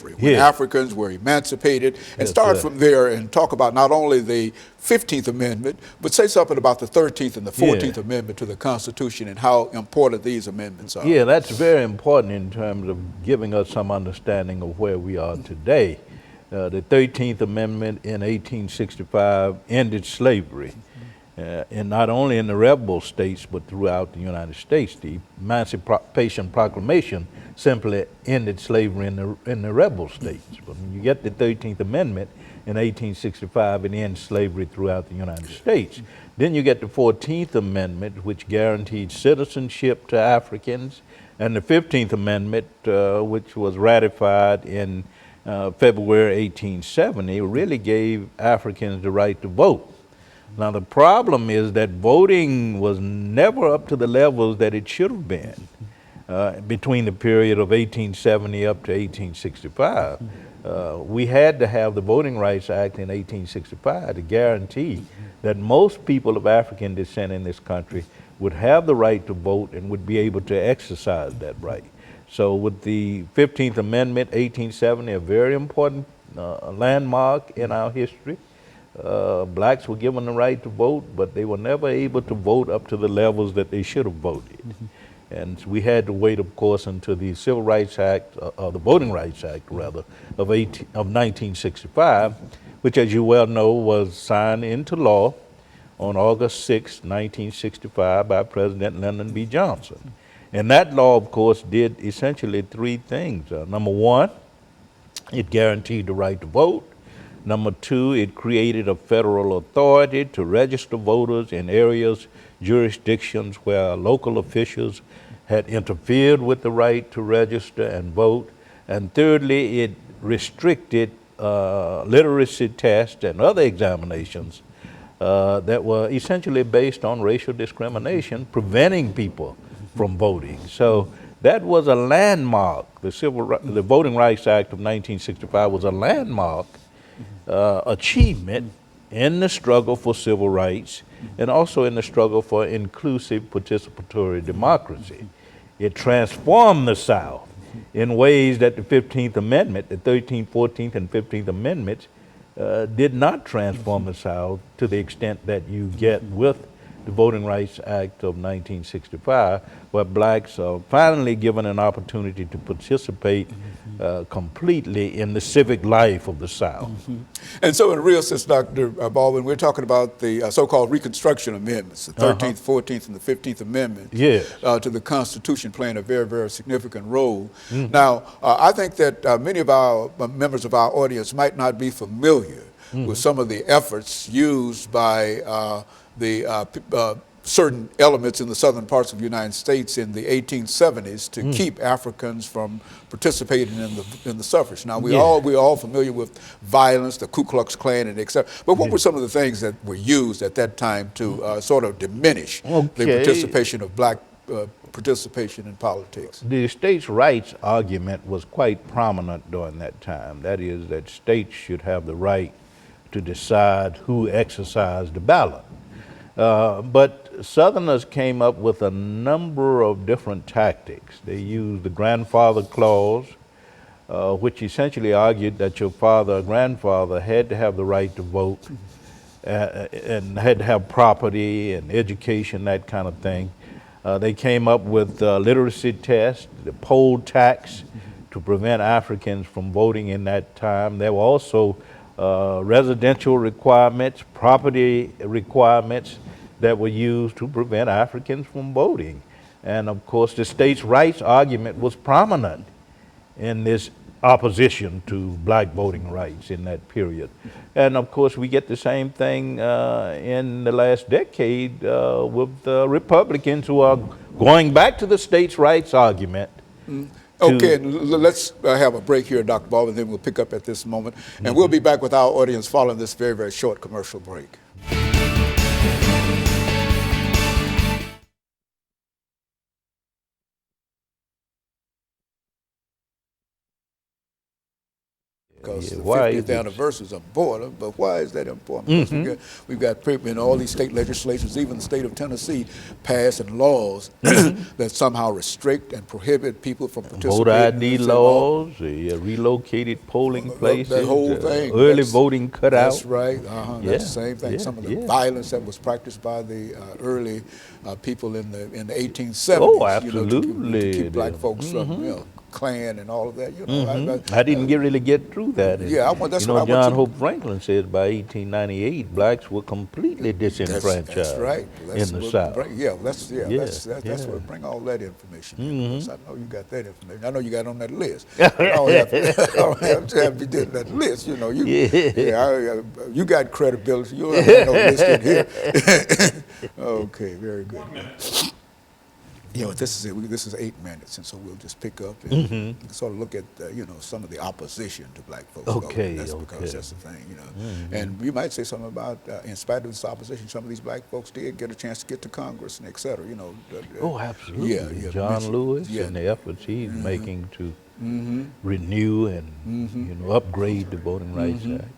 when Yeah, Africans were emancipated, and yes, start sir. from there and talk about not only the 15th Amendment, but say something about the 13th and the Yeah, 14th Amendment to the Constitution and how important these amendments are. yeah, that's very important in terms of giving us some understanding of where we are today. The 13th Amendment in 1865 ended slavery, and not only in the rebel states, but throughout the United States. The Emancipation Proclamation simply ended slavery in the rebel states. But when you get the 13th Amendment in 1865, it ends slavery throughout the United States. Then you get the 14th Amendment, which guaranteed citizenship to Africans, and the 15th Amendment, which was ratified in February 1870, really gave Africans the right to vote. Now, the problem is that voting was never up to the levels that it should have been between the period of 1870 up to 1865. We had to have the Voting Rights Act in 1865 to guarantee that most people of African descent in this country would have the right to vote and would be able to exercise that right. So with the 15th Amendment, 1870, a very important landmark in our history. Blacks were given the right to vote, but they were never able to vote up to the levels that they should have voted. And we had to wait, of course, until the Civil Rights Act, or the Voting Rights Act, rather, of 1965, which, as you well know, was signed into law on August 6, 1965, by President Lyndon B. Johnson. And that law, of course, did essentially three things. Number one, it guaranteed the right to vote. Number two, it created a federal authority to register voters in areas, jurisdictions where local officials had interfered with the right to register and vote. And thirdly, it restricted literacy tests and other examinations that were essentially based on racial discrimination, preventing people from voting. So that was a landmark. The Voting Rights Act of 1965 was a landmark achievement in the struggle for civil rights and also in the struggle for inclusive participatory democracy. It transformed the South in ways that the 15th Amendment, the 13th, 14th, and 15th Amendments did not transform the South to the extent that you get with the Voting Rights Act of 1965, where blacks are finally given an opportunity to participate completely in the civic life of the South. And so in a real sense, Dr. Baldwin, we're talking about the so-called Reconstruction Amendments, the 13th, 14th, and the 15th Amendments to the Constitution, playing a very, very significant role. Now, I think that many of our members of our audience might not be familiar with some of the efforts used by certain elements in the southern parts of the United States in the 1870s to keep Africans from participating in the suffrage. Now we're all familiar with violence, the Ku Klux Klan, and etc. But what were some of the things that were used at that time to sort of diminish the participation of black participation in politics? The states' rights argument was quite prominent during that time. That is, that states should have the right to decide who exercised the ballot. But Southerners came up with a number of different tactics. They used the grandfather clause, which essentially argued that your father or grandfather had to have the right to vote and had to have property and education, that kind of thing. They came up with literacy tests, the poll tax to prevent Africans from voting in that time. There were also residential requirements, property requirements that were used to prevent Africans from voting. And of course, the states' rights argument was prominent in this opposition to black voting rights in that period. And of course, we get the same thing in the last decade with Republicans who are going back to the states' rights argument. Okay, let's have a break here, Dr. Baldwin, then we'll pick up at this moment. And we'll be back with our audience following this very, very short commercial break. because the 50th anniversary is important, but why is that important? Because we've got people in all these state legislations, even the state of Tennessee, passing laws that somehow restrict and prohibit people from participating. Voter ID laws, relocated polling places, the whole thing. Early voting cut out. That's right. That's the same thing. Some of the violence that was practiced by the early people in the 1870s. Oh, absolutely. To keep black folks from, Klan and all of that, I didn't really get through that. That's what John Hope Franklin says by 1898, blacks were completely disenfranchised. That's right. In the South. That's what bring all that information. I know you got that information. I know you got it on that list. I don't have to be doing that list. You got credibility. You don't have no list in here. Okay, very good. This is 8 minutes, and so we'll just pick up and sort of look at some of the opposition to black folks. Because that's the thing, And you might say something about, in spite of this opposition, some of these black folks did get a chance to get to Congress and et cetera. Absolutely. John Lewis and the efforts he's making to renew and upgrade the Voting Rights Act.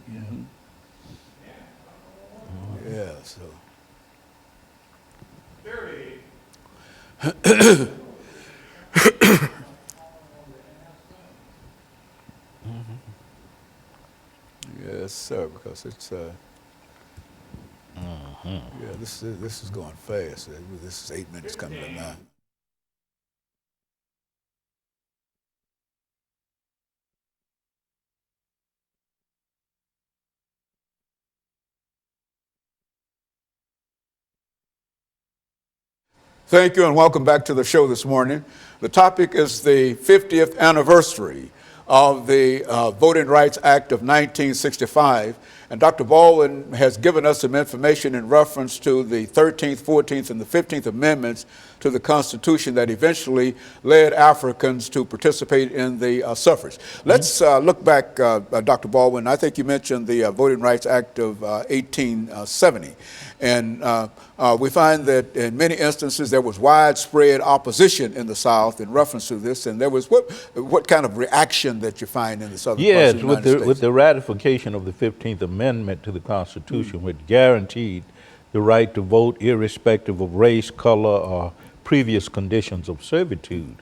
So. Yes, sir. Because it's this is going fast. This is 8 minutes coming to 9. Thank you and welcome back to the show this morning. The topic is the 50th anniversary of the Voting Rights Act of 1965. And Dr. Baldwin has given us some information in reference to the 13th, 14th, and the 15th Amendments to the Constitution that eventually led Africans to participate in the suffrage. Let's look back, Dr. Baldwin. I think you mentioned the Voting Rights Act of 1870. And we find that in many instances there was widespread opposition in the South in reference to this. And there was what kind of reaction that you find in the southern parts of the United States? With the ratification of the 15th Amendment to the Constitution, which guaranteed the right to vote irrespective of race, color, or previous conditions of servitude.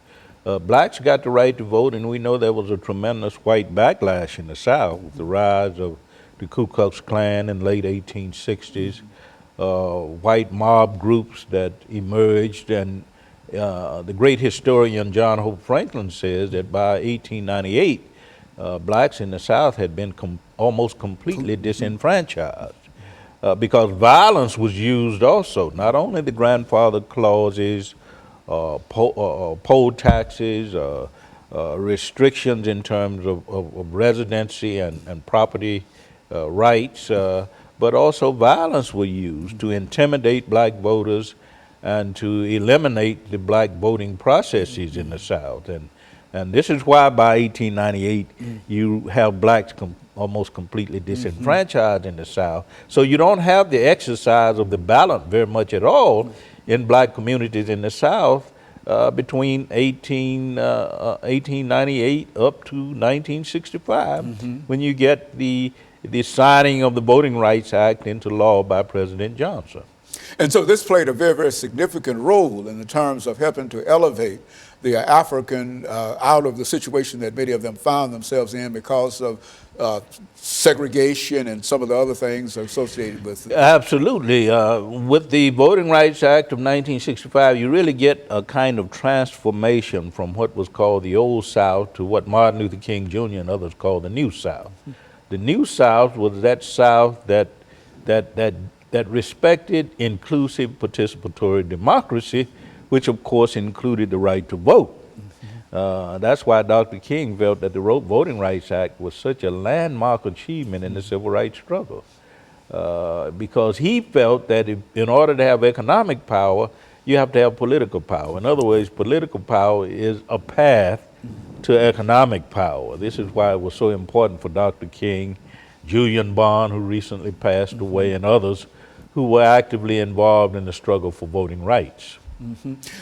Blacks got the right to vote, and we know there was a tremendous white backlash in the South with the rise of the Ku Klux Klan in late 1860s, white mob groups that emerged, and the great historian John Hope Franklin says that by 1898, blacks in the South had been almost completely disenfranchised because violence was used also, not only the grandfather clauses, poll taxes, restrictions in terms of residency and property rights, but also violence was used to intimidate black voters and to eliminate the black voting processes in the South. And this is why by 1898 you have blacks almost completely disenfranchised in the South. So you don't have the exercise of the ballot very much at all in black communities in the South between 1898 up to 1965 when you get the signing of the Voting Rights Act into law by President Johnson. And so this played a very, very significant role in the terms of helping to elevate the African out of the situation that many of them found themselves in because of segregation and some of the other things associated with it. Absolutely. With the Voting Rights Act of 1965, you really get a kind of transformation from what was called the Old South to what Martin Luther King Jr. and others called the New South. The New South was that South that respected inclusive participatory democracy, which of course included the right to vote. That's why Dr. King felt that the Voting Rights Act was such a landmark achievement in the civil rights struggle, because he felt that in order to have economic power, you have to have political power. In other words, political power is a path to economic power. This is why it was so important for Dr. King, Julian Bond, who recently passed away, and others who were actively involved in the struggle for voting rights.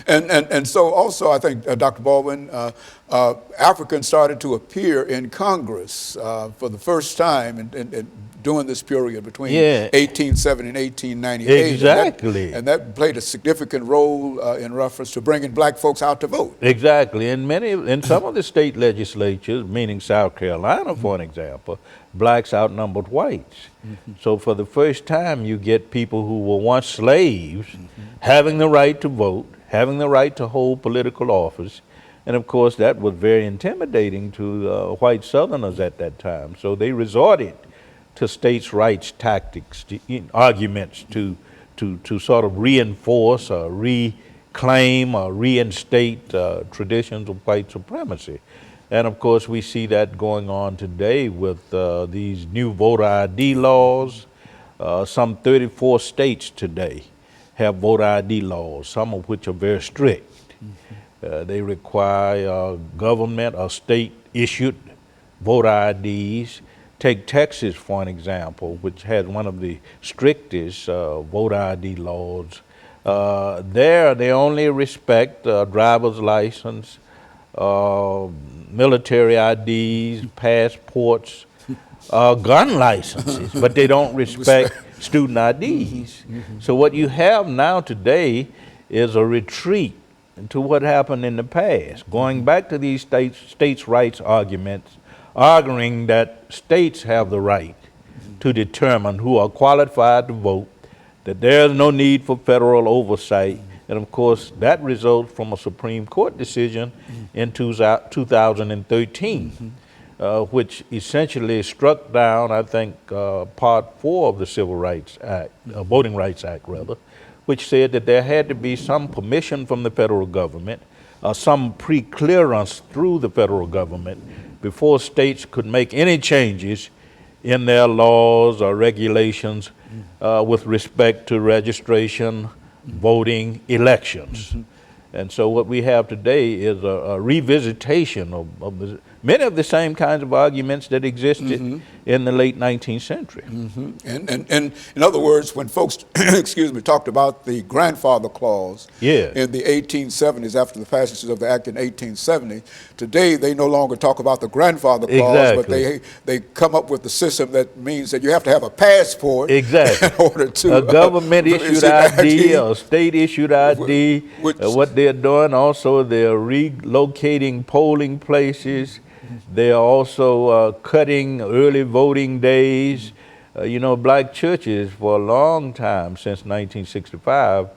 And so also I think, Dr. Baldwin, Africans started to appear in Congress for the first time during this period between 1870 and 1898. Exactly. And that played a significant role in reference to bringing black folks out to vote. Exactly. In some of the state legislatures, meaning South Carolina, for an example, blacks outnumbered whites. So for the first time, you get people who were once slaves having the right to vote, having the right to hold political office. And of course, that was very intimidating to white Southerners at that time. So they resorted to states' rights tactics, arguments to sort of reinforce or reclaim or reinstate traditions of white supremacy. And of course, we see that going on today with these new voter ID laws. Some 34 states today have voter ID laws, some of which are very strict. They require government or state-issued voter IDs. Take Texas, for an example, which has one of the strictest voter ID laws. There, they only respect driver's license, military IDs, passports, gun licenses, but they don't respect student IDs. So what you have now today is a retreat to what happened in the past, going back to these states' rights arguments, arguing that states have the right to determine who are qualified to vote, that there's no need for federal oversight, and of course that results from a Supreme Court decision in 2013, which essentially struck down, I think, Part 4 of the Civil Rights Act, Voting Rights Act rather, which said that there had to be some permission from the federal government, some pre-clearance through the federal government before states could make any changes in their laws or regulations with respect to registration, voting, elections. And so what we have today is a revisitation of many of the same kinds of arguments that existed in the late 19th century. And in other words, when folks, excuse me, talked about the grandfather clause in the 1870s after the passage of the act in 1870, today they no longer talk about the grandfather clause, but they come up with the system that means that you have to have a passport in order to a government issued ID or state issued ID. What they're doing also, they're relocating polling places. They are also cutting early voting days. You know, black churches for a long time, since 1965,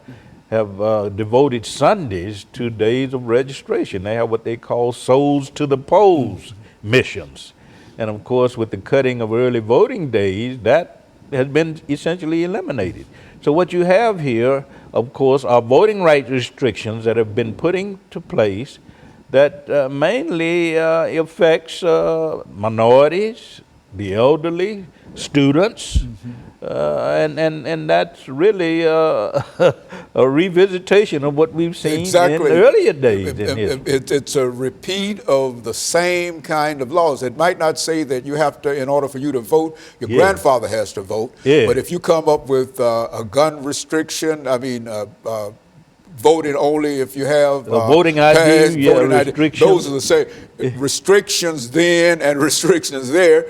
have devoted Sundays to days of registration. They have what they call souls to the polls missions. And of course, with the cutting of early voting days, that has been essentially eliminated. So what you have here, of course, are voting rights restrictions that have been put into place that mainly affects minorities, the elderly, students, and that's really a revisitation of what we've seen in earlier days. It's a repeat of the same kind of laws. It might not say that you have to, in order for you to vote, your grandfather has to vote, but if you come up with a gun restriction, I mean, voting only if you have voting ID, restrictions. Those are the same restrictions then and restrictions there.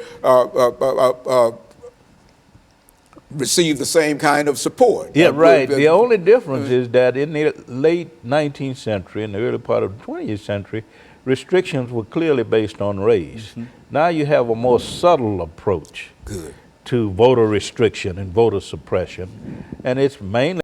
Receive the same kind of support. Yeah, right. The only difference is that in the late 19th century and the early part of the 20th century, restrictions were clearly based on race. Now you have a more subtle approach to voter restriction and voter suppression, and it's mainly